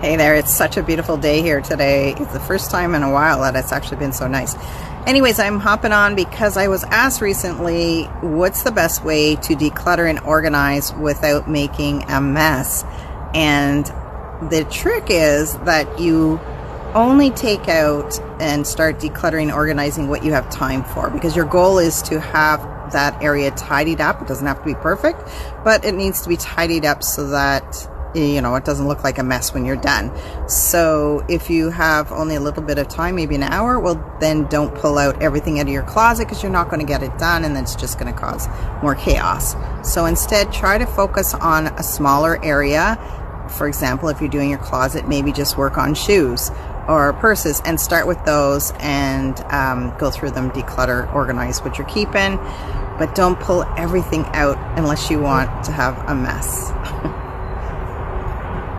Hey there, it's such a beautiful day here today. It's the first time in a while that it's actually been so nice. Anyways, I'm hopping on because I was asked recently, what's the best way to declutter and organize without making a mess? And the trick is that you only take out and start decluttering and organizing what you have time for, because your goal is to have that area tidied up. It doesn't have to be perfect, but it needs to be tidied up so that it doesn't look like a mess when you're done. So if you have only a little bit of time, maybe an hour, well, then don't pull out everything out of your closet, because you're not going to get it done, and then it's just going to cause more chaos. So instead, try to focus on a smaller area. For example, if you're doing your closet, maybe just work on shoes or purses and start with those and go through them, declutter, organize what you're keeping, but don't pull everything out unless you want to have a mess.